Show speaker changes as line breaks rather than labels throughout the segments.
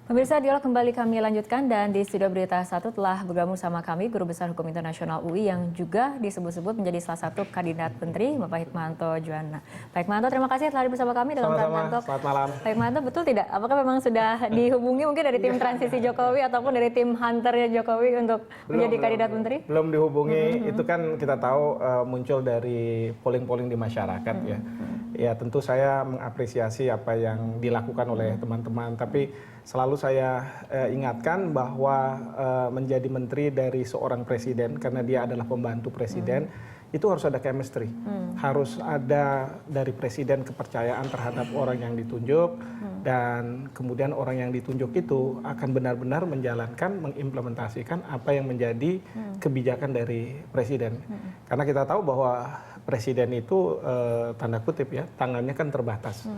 Pemirsa, dialog kembali kami lanjutkan dan di Studio Berita 1 telah bergabung sama kami Guru Besar Hukum Internasional UI yang juga disebut-sebut menjadi salah satu kandidat menteri, Bapak Hikmahanto Juwana. Pak Hikmahanto, terima kasih telah hadir bersama kami dalam Tangan Talk.
Selamat malam.
Pak Hikmahanto, betul tidak? Apakah memang sudah dihubungi mungkin dari tim transisi Jokowi ataupun dari tim hunternya Jokowi untuk menjadi kandidat menteri?
Belum dihubungi, itu kan kita tahu muncul dari polling-polling di masyarakat ya. Ya tentu saya mengapresiasi apa yang dilakukan oleh teman-teman, tapi selalu saya ingatkan bahwa menjadi menteri dari seorang presiden, karena dia adalah pembantu presiden, itu harus ada chemistry. Harus ada dari presiden kepercayaan terhadap orang yang ditunjuk, dan kemudian orang yang ditunjuk itu akan benar-benar menjalankan, mengimplementasikan apa yang menjadi kebijakan dari presiden. Karena kita tahu bahwa presiden itu tanda kutip ya, tangannya kan terbatas.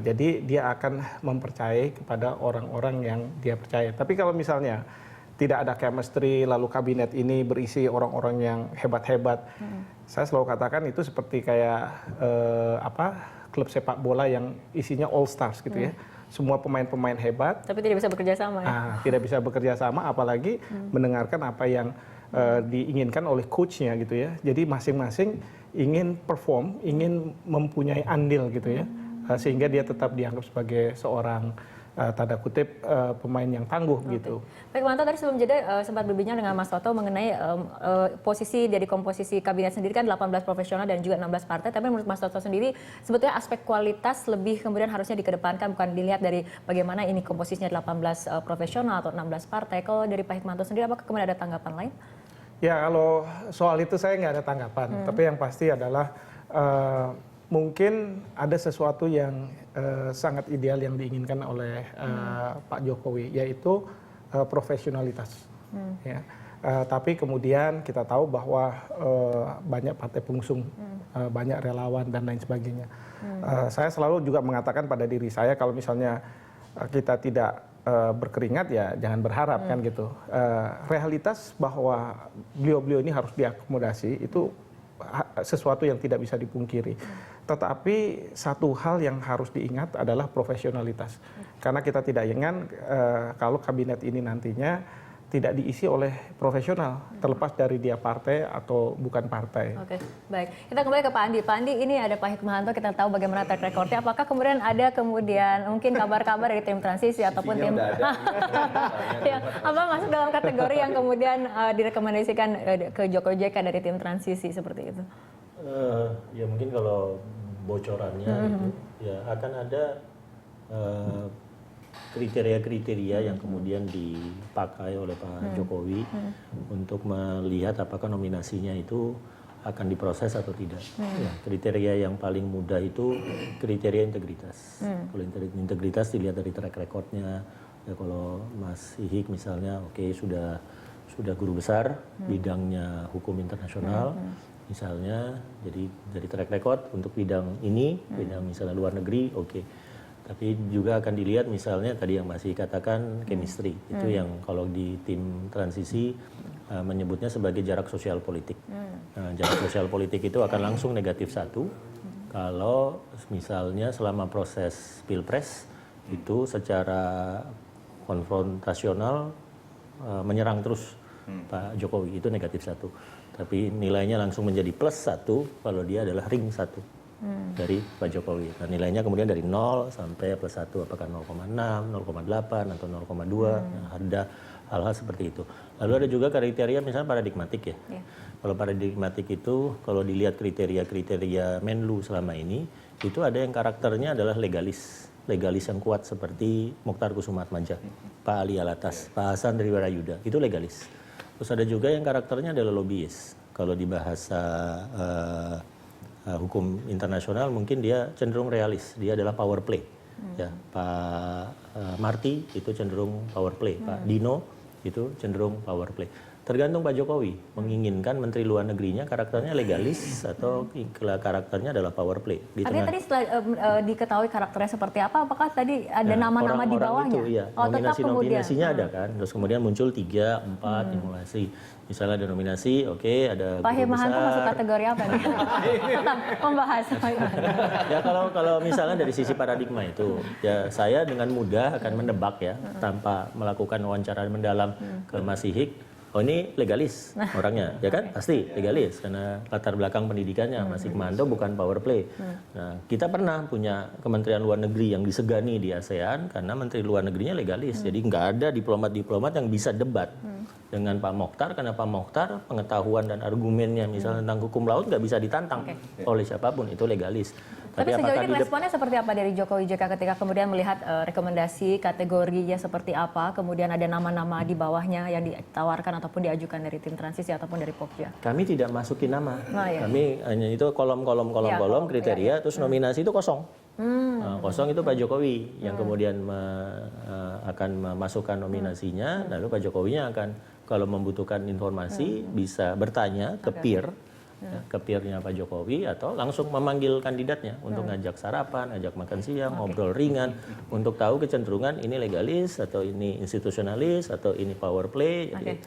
Jadi dia akan mempercayai kepada orang-orang yang dia percaya. Tapi kalau misalnya tidak ada chemistry, lalu kabinet ini berisi orang-orang yang hebat-hebat, saya selalu katakan itu seperti kayak klub sepak bola yang isinya all stars gitu ya. Semua pemain-pemain hebat.
Tapi tidak bisa bekerja sama ya?
Tidak bisa bekerja sama, apalagi mendengarkan apa yang diinginkan oleh coachnya gitu ya. Jadi masing-masing ingin perform, ingin mempunyai andil gitu ya. Sehingga dia tetap dianggap sebagai seorang tanda kutip pemain yang tangguh gitu.
Baik, Manto, tadi sebelum jeda sempat berbincang dengan Mas Toto mengenai posisi dari komposisi kabinet sendiri kan 18 profesional dan juga 16 partai, tapi menurut Mas Toto sendiri sebetulnya aspek kualitas lebih kemudian harusnya dikedepankan, bukan dilihat dari bagaimana ini komposisinya 18 profesional atau 16 partai. Kalau dari Pak Hikmahanto sendiri, apakah kemudian ada tanggapan lain?
Ya, kalau soal itu saya nggak ada tanggapan, tapi yang pasti adalah mungkin ada sesuatu yang sangat ideal yang diinginkan oleh Pak Jokowi, yaitu profesionalitas. Ya. Tapi kemudian kita tahu bahwa banyak partai pengusung, banyak relawan dan lain sebagainya. Saya selalu juga mengatakan pada diri saya, kalau misalnya kita tidak berkeringat ya jangan berharap kan gitu. Realitas bahwa beliau-beliau ini harus diakomodasi itu sesuatu yang tidak bisa dipungkiri. Tetapi satu hal yang harus diingat adalah profesionalitas. Karena kita tidak ingin kalau kabinet ini nantinya tidak diisi oleh profesional, terlepas dari dia partai atau bukan partai.
Oke, baik. Kita kembali ke Pak Andi. Pak Andi, ini ada Pak Hikmahanto, kita tahu bagaimana track recordnya. Apakah kemudian ada mungkin kabar-kabar dari tim transisi ataupun tim... ya, apa masuk dalam kategori yang kemudian direkomendasikan ke Jokowi JK dari tim transisi seperti itu?
Ya mungkin kalau bocorannya itu ya akan ada kriteria-kriteria yang kemudian dipakai oleh Pak Jokowi untuk melihat apakah nominasinya itu akan diproses atau tidak. Ya, kriteria yang paling mudah itu kriteria integritas. Kalau integritas dilihat dari track recordnya. Ya, kalau Mas Ihik misalnya, sudah guru besar bidangnya hukum internasional. Misalnya, jadi dari track record untuk bidang ini, bidang misalnya luar negeri, Tapi juga akan dilihat misalnya tadi yang masih katakan chemistry, itu yang kalau di tim transisi menyebutnya sebagai jarak sosial politik. Nah, jarak sosial politik itu akan langsung -1 kalau misalnya selama proses pilpres itu secara konfrontasional menyerang terus Pak Jokowi, itu -1. Tapi nilainya langsung menjadi +1 kalau dia adalah ring 1. Dari Pak Jokowi. Nah, nilainya kemudian dari 0 sampai +1, apakah 0,6, 0,8 atau 0,2. Nah, ada hal-hal seperti itu. Lalu ada juga kriteria misalnya paradigmatik ya. Kalau paradigmatik itu kalau dilihat kriteria-kriteria Menlu selama ini, itu ada yang karakternya adalah legalis yang kuat seperti Mokhtar Kusumaatmadja, Pak Ali Alatas, Pak Hasan Triwarayuda, itu legalis. Terus ada juga yang karakternya adalah lobbyis. Kalau di bahasa hukum internasional mungkin dia cenderung realis, dia adalah power play. Ya, Pak Marty itu cenderung power play, Pak Dino itu cenderung power play. Tergantung Pak Jokowi menginginkan Menteri Luar Negerinya karakternya legalis atau karakternya adalah power play.
Artinya tadi setelah diketahui karakternya seperti apa, apakah tadi ada nama-nama di bawahnya?
Itu, iya.
Oh, tetap kemudian.
Nominasinya ada kan, terus kemudian muncul 3, 4 nominasi. Misalnya ada nominasi, oke, ada
Pak
guru
Hemahanto
besar.
masuk kategori apa nih? Tetap membahas.
Ya kalau misalnya dari sisi paradigma itu, ya saya dengan mudah akan menebak ya, tanpa melakukan wawancara mendalam ke Mas Ihik. Oh ini legalis orangnya, ya kan? Pasti legalis karena latar belakang pendidikannya Mas Hikmanto bukan power play. Nah, kita pernah punya Kementerian Luar Negeri yang disegani di ASEAN karena Menteri Luar Negerinya legalis. Jadi nggak ada diplomat-diplomat yang bisa debat dengan Pak Mokhtar karena Pak Mokhtar pengetahuan dan argumennya misalnya tentang hukum laut nggak bisa ditantang oleh siapapun, itu legalis.
Tapi sejauh ini responnya seperti apa dari Jokowi JK ketika kemudian melihat rekomendasi kategorinya seperti apa, kemudian ada nama-nama di bawahnya yang ditawarkan ataupun diajukan dari tim transisi ataupun dari Pokja?
Kami tidak masukin nama,
Iya.
kami hanya itu kolom kriteria, terus nominasi itu kosong. Nah, kosong itu Pak Jokowi yang kemudian akan memasukkan nominasinya, lalu Pak Jokowinya akan kalau membutuhkan informasi bisa bertanya ke peer. Ya, ke peernya Pak Jokowi atau langsung memanggil kandidatnya untuk ngajak sarapan, ngajak makan siang, ngobrol ringan untuk tahu kecenderungan ini legalis atau ini institusionalis atau ini power play. Jadi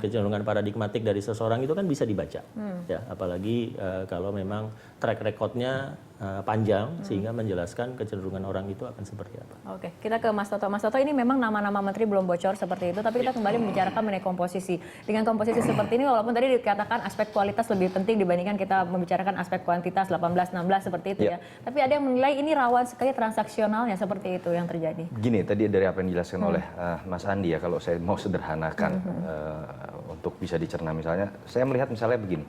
kecenderungan paradigmatik dari seseorang itu kan bisa dibaca. Ya, apalagi kalau memang track recordnya panjang sehingga menjelaskan kecenderungan orang itu akan seperti apa.
Oke, kita ke Mas Toto. Mas Toto, ini memang nama-nama menteri belum bocor seperti itu, tapi kita kembali membicarakan mengenai komposisi. Dengan komposisi seperti ini, walaupun tadi dikatakan aspek kualitas lebih penting dibandingkan kita membicarakan aspek kuantitas 18-16 seperti itu ya. Tapi ada yang menilai ini rawan sekali transaksionalnya seperti itu yang terjadi.
Gini, tadi dari apa yang dijelaskan oleh Mas Andi ya, kalau saya mau sederhanakan untuk bisa dicerna misalnya, saya melihat misalnya begini,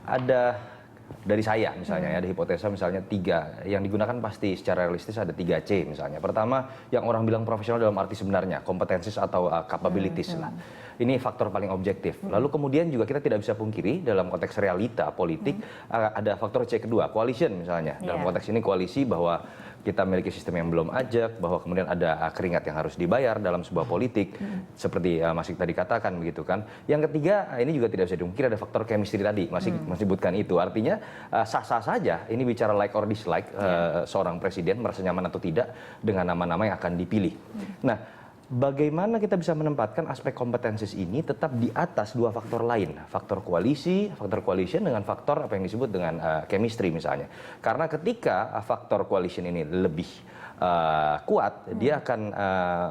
ada dari saya misalnya ya, ada hipotesa misalnya 3 yang digunakan pasti secara realistis ada 3C misalnya. Pertama, yang orang bilang profesional dalam arti sebenarnya kompetensi atau capabilities lah. Ini faktor paling objektif. Lalu kemudian juga kita tidak bisa pungkiri dalam konteks realita politik ada faktor C kedua, coalition misalnya. Dalam konteks ini koalisi bahwa kita memiliki sistem yang belum ajak, bahwa kemudian ada keringat yang harus dibayar dalam sebuah politik, seperti Mas Ik tadi katakan begitu kan. Yang ketiga, ini juga tidak bisa dipungkiri ada faktor chemistry tadi, masih sebutkan itu. Artinya sah-sah saja ini bicara like or dislike seorang presiden merasa nyaman atau tidak dengan nama-nama yang akan dipilih. Nah, bagaimana kita bisa menempatkan aspek kompetensis ini tetap di atas 2 faktor lain, faktor koalisi, faktor coalition dengan faktor apa yang disebut dengan chemistry misalnya. Karena ketika faktor coalition ini lebih kuat, dia akan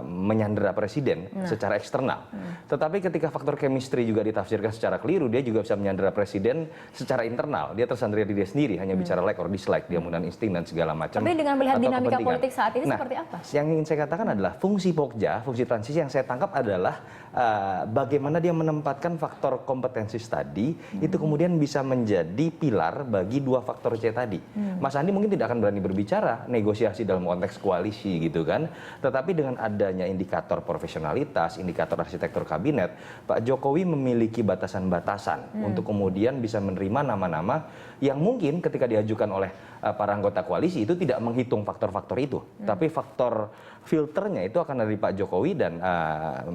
menyandera presiden secara eksternal. Tetapi ketika faktor chemistry juga ditafsirkan secara keliru, dia juga bisa menyandera presiden secara internal. Dia tersandera diri dia sendiri, hanya bicara like or dislike, dia menggunakan insting dan segala macam.
Tapi dengan melihat dinamika
kepentingan.
politik saat ini seperti apa?
Yang ingin saya katakan adalah fungsi Pokja, fungsi transisi yang saya tangkap adalah bagaimana dia menempatkan faktor kompetensi tadi, itu kemudian bisa menjadi pilar bagi 2 faktor C tadi. Mas Andi mungkin tidak akan berani berbicara negosiasi dalam konteks koalisi gitu kan, tetapi dengan adanya indikator profesionalitas, indikator arsitektur kabinet, Pak Jokowi memiliki batasan-batasan untuk kemudian bisa menerima nama-nama yang mungkin ketika diajukan oleh para anggota koalisi itu tidak menghitung faktor-faktor itu, tapi faktor filternya itu akan dari Pak Jokowi dan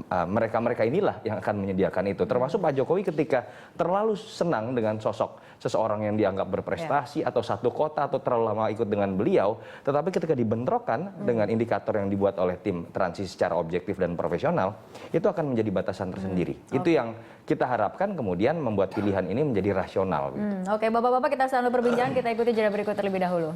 mereka-mereka inilah yang akan menyediakan itu. Termasuk Pak Jokowi ketika terlalu senang dengan sosok seseorang yang dianggap berprestasi atau satu kota atau terlalu lama ikut dengan beliau, tetapi ketika dibentrokkan dengan indikator yang dibuat oleh tim transisi secara objektif dan profesional, itu akan menjadi batasan tersendiri. Itu yang kita harapkan kemudian membuat pilihan ini menjadi rasional.
Oke, Bapak-Bapak, kita sambil perbincangan, kita ikuti jeda berikut terlebih dahulu.